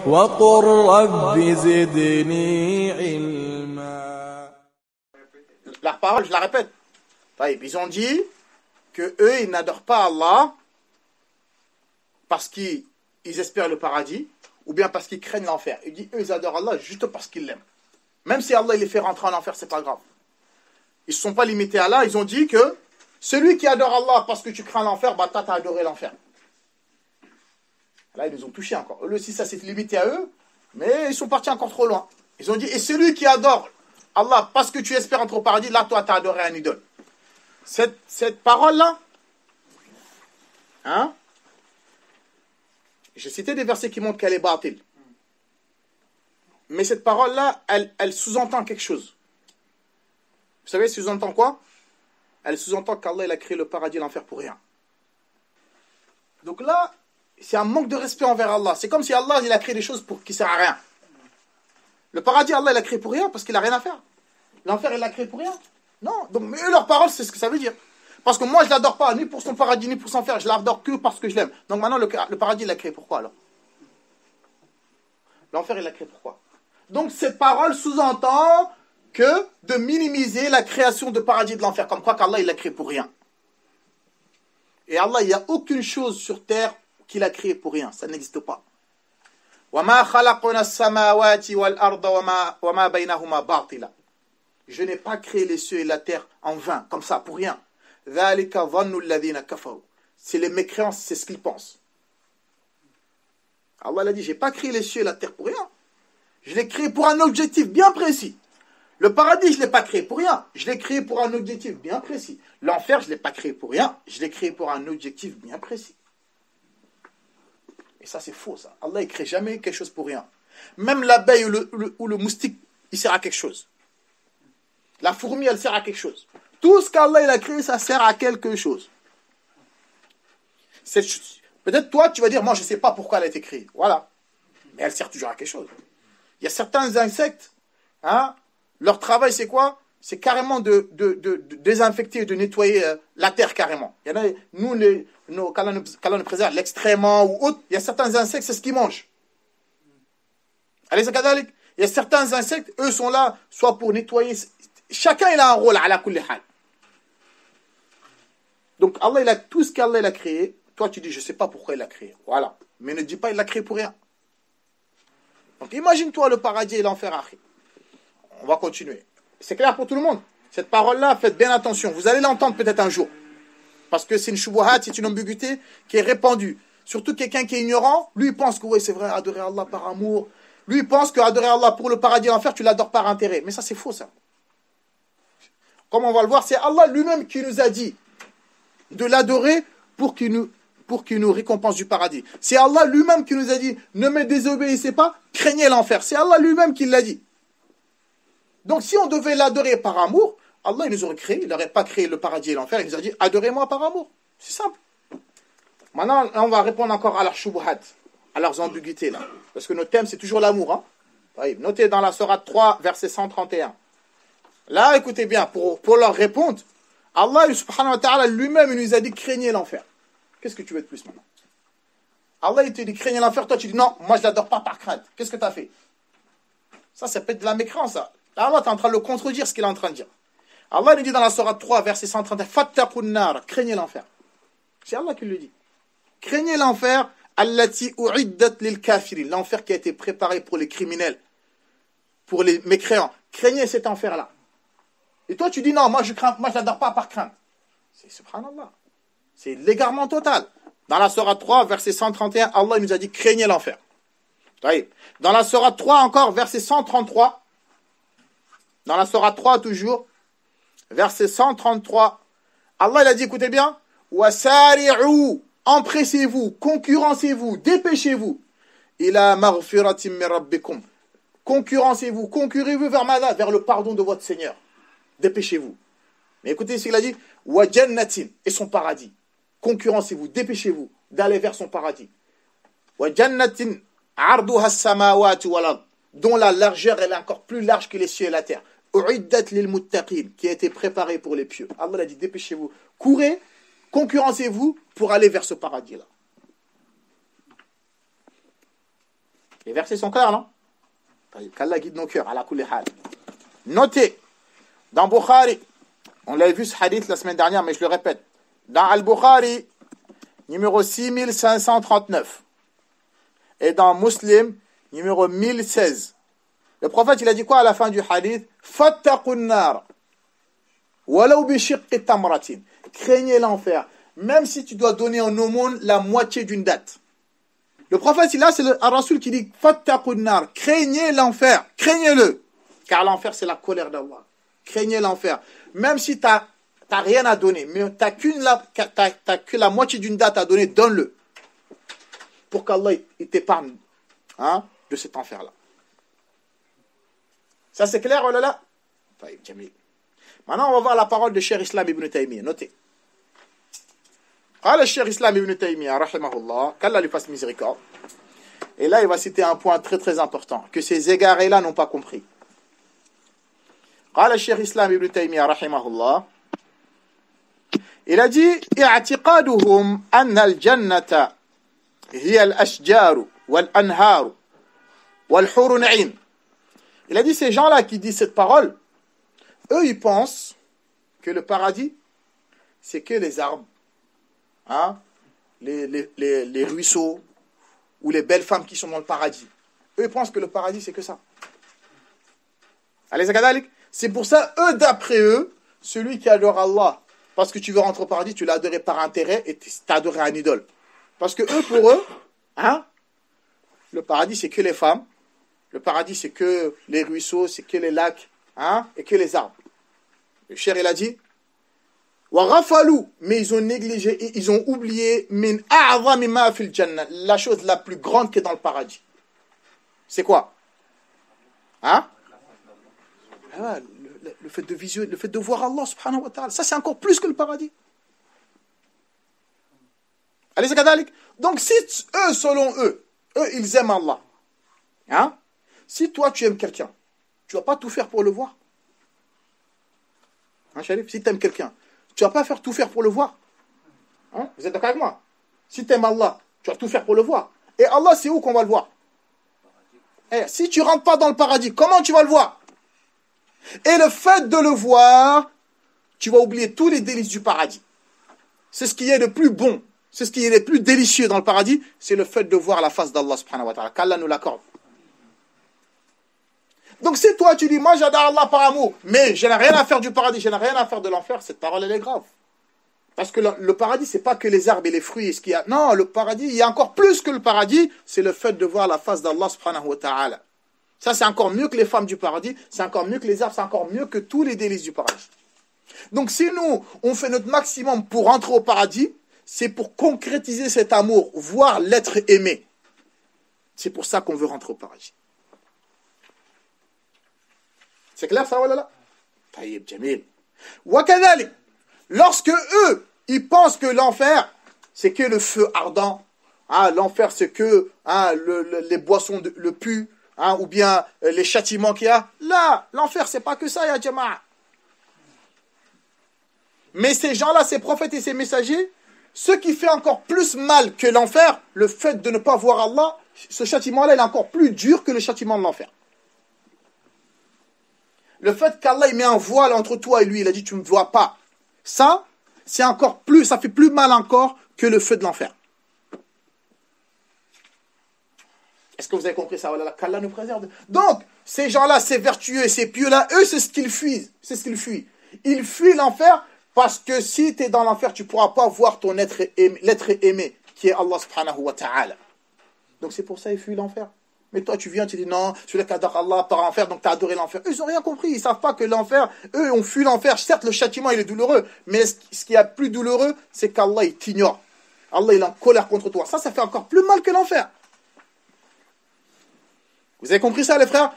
وقل رب زدني علما. La parole, je la répète. Ils ont dit que eux, ils n'adorent pas Allah parce qu'ils espèrent le paradis ou bien parce qu'ils craignent l'enfer. Ils disent, eux, ils adorent Allah juste parce qu'ils l'aiment. Même si Allah il les fait rentrer en enfer, c'est pas grave. Ils ne se sont pas limités à là. Ils ont dit que celui qui adore Allah parce que tu crains l'enfer, bah t'as adoré l'enfer. Là, ils nous ont touchés encore. Eux aussi, ça s'est limité à eux, mais ils sont partis encore trop loin. Ils ont dit, et celui qui adore Allah parce que tu espères entrer au paradis, là, toi, t'as adoré un idole. Cette parole-là, hein, j'ai cité des versets qui montrent qu'elle est batil. Mais cette parole-là, elle sous-entend quelque chose. Vous savez, sous-entend quoi? Elle sous-entend qu'Allah il a créé le paradis et l'enfer pour rien. Donc là, c'est un manque de respect envers Allah. C'est comme si Allah il a créé des choses qui ne servent à rien. Le paradis, Allah il a créé pour rien parce qu'il n'a rien à faire. L'enfer, il l'a créé pour rien. Non. Donc, mais eux, leur parole, c'est ce que ça veut dire. Parce que moi, je ne l'adore pas, ni pour son paradis, ni pour son enfer. Je l'adore que parce que je l'aime. Donc maintenant, le paradis, il l'a créé pourquoi alors? L'enfer, il l'a créé pourquoi? Donc cette parole sous-entend que de minimiser la création de paradis et de l'enfer. Comme quoi qu'Allah, il l'a créé pour rien. Et Allah, il n'y a aucune chose sur terre qu'il a créé pour rien. Ça n'existe pas. وَمَا خَلَقْنَا السَّمَاوَاتِ وَالْأَرْضَ وَمَا بَيْنَهُمَا بَاطِلًا. Je n'ai pas créé les cieux et la terre en vain, comme ça, pour rien. ذَلِكَ ظَنُّ الَّذِينَ كَفَرُوا. C'est les mécréants, c'est ce qu'ils pensent. Allah l'a dit, j'ai pas créé les cieux et la terre pour rien. Je l'ai créé pour un objectif bien précis. Le paradis, je ne l'ai pas créé pour rien. Je l'ai créé pour un objectif bien précis. L'enfer, je ne l'ai pas créé pour rien. Je l'ai créé pour un objectif bien précis. Et ça, c'est faux, ça. Allah, il ne crée jamais quelque chose pour rien. Même l'abeille ou le moustique, il sert à quelque chose. La fourmi, elle sert à quelque chose. Tout ce qu'Allah, il a créé, ça sert à quelque chose. Peut-être toi, tu vas dire, moi, je ne sais pas pourquoi elle a été créée. Voilà. Mais elle sert toujours à quelque chose. Il y a certains insectes, hein, leur travail, c'est quoi? C'est carrément de désinfecter, de nettoyer la terre carrément. Il y en a, nous, quand on nous préserve, l'excrément ou autre, il y a certains insectes, c'est ce qu'ils mangent. Allez, il y a certains insectes, eux sont là, soit pour nettoyer. Chacun, il a un rôle, ala kulli hal. Donc, Allah, il a tout ce qu'Allah, il a créé. Toi, tu dis, je ne sais pas pourquoi il l'a créé. Voilà. Mais ne dis pas, il l'a créé pour rien. Donc, imagine-toi le paradis et l'enfer, Akhi. On va continuer. C'est clair pour tout le monde. Cette parole-là, faites bien attention. Vous allez l'entendre peut-être un jour. Parce que c'est une shubuhat, c'est une ambiguïté qui est répandue. Surtout quelqu'un qui est ignorant, lui, il pense que oui, c'est vrai, adorer Allah par amour. Lui, il pense que adorer Allah pour le paradis et l'enfer, tu l'adores par intérêt. Mais ça, c'est faux, ça. Comme on va le voir, c'est Allah lui-même qui nous a dit de l'adorer pour qu'il nous récompense du paradis. C'est Allah lui-même qui nous a dit, ne me désobéissez pas, craignez l'enfer. C'est Allah lui-même qui l'a dit. Donc si on devait l'adorer par amour, Allah il nous aurait créé, il n'aurait pas créé le paradis et l'enfer, il nous a dit, adorez-moi par amour. C'est simple. Maintenant, on va répondre encore à leurs shubuhat, à leurs ambiguïtés là. Parce que notre thème, c'est toujours l'amour. Hein. Notez dans la sourate 3, verset 131. Là, écoutez bien, pour leur répondre, Allah subhanahu wa ta'ala lui-même, il nous a dit, craignez l'enfer. Qu'est-ce que tu veux de plus maintenant? Allah, il te dit, craignez l'enfer, toi tu dis, non, moi je l'adore pas par crainte. Qu'est-ce que tu as fait? Ça peut être de la mécréance, ça. Là, Allah, tu es en train de le contredire, ce qu'il est en train de dire. Allah, il dit dans la sourate 3, verset 131, fattaqun nar, craignez l'enfer. C'est Allah qui le dit. Craignez l'enfer, allati u'iddat lil kafirin, l'enfer qui a été préparé pour les criminels, pour les mécréants. Craignez cet enfer-là. Et toi, tu dis, non, moi je l'adore pas par crainte. C'est subhanallah. C'est l'égarement total. Dans la sourate 3, verset 131, Allah il nous a dit, craignez l'enfer. Dans la sourate 3 encore, verset 133, dans la sourate 3 toujours, verset 133, Allah il a dit, écoutez bien, wasari'u, empressez-vous, concurrencez-vous, dépêchez-vous, ila maghfiratim min rabbikum, concurrencez-vous, concurrez-vous vers le pardon de votre Seigneur. Dépêchez-vous. Mais écoutez ce qu'il a dit, wa jannatin, et son paradis. Concurrencez-vous, dépêchez-vous d'aller vers son paradis. Wa jannatin arduha as-samawati wal ard, dont la largeur elle est encore plus large que les cieux et la terre. U'iddat lil muttaqin, qui a été préparé pour les pieux. Allah a dit, dépêchez-vous, courez, concurrencez-vous pour aller vers ce paradis-là. Les versets sont clairs, non? Qu'Allah guide nos cœurs, ala kulli hal. Notez, dans Bukhari, on l'a vu ce hadith la semaine dernière, mais je le répète. Dans Al-Bukhari, numéro 6539. Et dans Muslim, numéro 1016. Le prophète, il a dit quoi à la fin du hadith? Fattaqun nar. Walau bi shiqqi tamratin. Craignez l'enfer. Même si tu dois donner en aumône la moitié d'une date. Le prophète, là, c'est le Rasoul qui dit Fattaqun nar. Craignez l'enfer. Craignez-le. Car l'enfer, c'est la colère d'Allah. Craignez l'enfer. Même si tu n'as rien à donner, mais tu n'as que la moitié d'une date à donner, donne-le. Pour qu'Allah t'épargne de cet enfer-là. Ça, c'est clair, oh là là? Maintenant, on va voir la parole de Cheikh Islam ibn Taymiyyah. Notez. Le Cheikh Islam ibn Taymiyyah, rahimahullah, qu'Allah lui fasse miséricorde. Et là, il va citer un point très très important, que ces égarés-là n'ont pas compris. Le Cheikh Islam ibn Taymiyyah, rahimahullah, il a dit i'tiqaduhum anna al-jannata hiya al-ashjar wal-anhar wal-hurun 'ain. Il a dit ces gens-là qui disent cette parole, eux ils pensent que le paradis c'est que les arbres, les ruisseaux ou les belles femmes qui sont dans le paradis. Eux ils pensent que le paradis c'est que ça. C'est pour ça, eux d'après eux, celui qui adore Allah, parce que tu veux rentrer au paradis, tu l'as adoré par intérêt et tu as adoré un idole. Parce que eux, pour eux, le paradis c'est que les femmes, le paradis c'est que les ruisseaux, c'est que les lacs, et que les arbres. Le cher il a dit, mais ils ont négligé et ils ont oublié la chose la plus grande qui est dans le paradis. C'est quoi? Le fait de visionner, le fait de voir Allah subhanahu wa ta'ala, ça c'est encore plus que le paradis. Donc si eux, selon eux, ils aiment Allah. Si toi tu aimes quelqu'un, tu vas pas tout faire pour le voir. Sharif, si tu aimes quelqu'un, tu vas pas tout faire pour le voir. Vous êtes d'accord avec moi? Si tu aimes Allah, tu vas tout faire pour le voir. Et Allah, c'est où qu'on va le voir? Si tu rentres pas dans le paradis, comment tu vas le voir? Et le fait de le voir, tu vas oublier tous les délices du paradis. C'est ce qui est le plus bon, c'est ce qui est le plus délicieux dans le paradis, c'est le fait de voir la face d'Allah subhanahu wa ta'ala, qu'Allah nous l'accorde. Donc si toi tu dis, moi j'adore Allah par amour, mais je n'ai rien à faire du paradis, je n'ai rien à faire de l'enfer, cette parole elle est grave. Parce que le paradis, c'est pas que les arbres et les fruits et ce qu'il y a. Non, le paradis, il y a encore plus que le paradis, c'est le fait de voir la face d'Allah subhanahu wa ta'ala. Ça, c'est encore mieux que les femmes du paradis, c'est encore mieux que les arbres, c'est encore mieux que tous les délices du paradis. Donc si nous, on fait notre maximum pour rentrer au paradis, c'est pour concrétiser cet amour, voir l'être aimé. C'est pour ça qu'on veut rentrer au paradis. C'est clair ça, voilà? Taïb, Jamil. Wakadali. Lorsque eux, ils pensent que l'enfer, c'est que le feu ardent, l'enfer, c'est que les boissons, le pu, ou bien les châtiments qu'il y a. Là, l'enfer, c'est pas que ça, ya Jama'a. Mais ces gens-là, ces prophètes et ces messagers, ce qui fait encore plus mal que l'enfer, le fait de ne pas voir Allah, ce châtiment-là, il est encore plus dur que le châtiment de l'enfer. Le fait qu'Allah il met un voile entre toi et lui, il a dit tu ne me vois pas. Ça, c'est encore plus, ça fait plus mal encore que le feu de l'enfer. Est-ce que vous avez compris ça? Qu'Allah nous préserve. Donc, ces gens-là, ces vertueux et ces pieux-là, eux, c'est ce qu'ils fuient. C'est ce qu'ils fuient. Ils fuient l'enfer parce que si tu es dans l'enfer, tu ne pourras pas voir ton l'être aimé, qui est Allah subhanahu wa ta'ala. Donc c'est pour ça qu'ils fuient l'enfer. Mais toi, tu viens, tu dis non, celui-là qui adore Allah par enfer, donc tu as adoré l'enfer. Eux, ils n'ont rien compris. Ils ne savent pas que l'enfer, eux, ont fui l'enfer. Certes, le châtiment, il est douloureux. Mais ce qui est plus douloureux, c'est qu'Allah, il t'ignore. Allah, il est en colère contre toi. Ça fait encore plus mal que l'enfer. Vous avez compris ça, les frères?